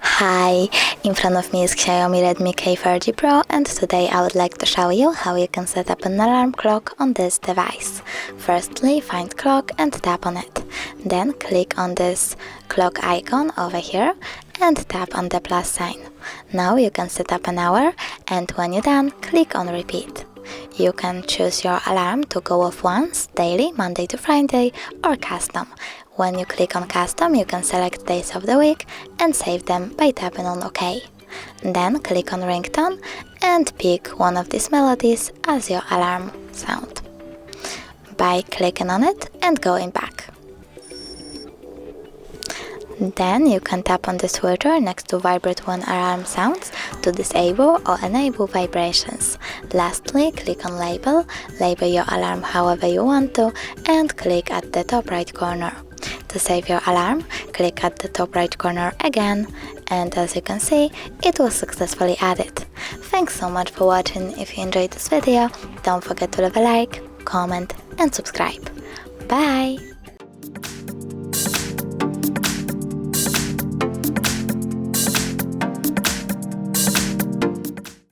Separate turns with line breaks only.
Hi, in front of me is XIAOMI Redmi K30 Pro, and today I would like to show you how you can set up an alarm clock on this device. Firstly, find clock and tap on it. Then click on this clock icon over here and tap on the plus sign. Now you can set up an hour, and when you're done, click on repeat. You can choose your alarm to go off once, daily, Monday to Friday, or custom. When you click on custom, you can select days of the week and save them by tapping on OK. Then click on ringtone and pick one of these melodies as your alarm sound by clicking on it and going back. Then you can tap on the switcher next to vibrate when alarm sounds to disable or enable vibrations. Lastly, click on label your alarm however you want to, and click at the top right corner. To save your alarm, click at the top right corner again, and as you can see, it was successfully added. Thanks so much for watching. If you enjoyed this video, don't forget to leave a like, comment and subscribe. Bye!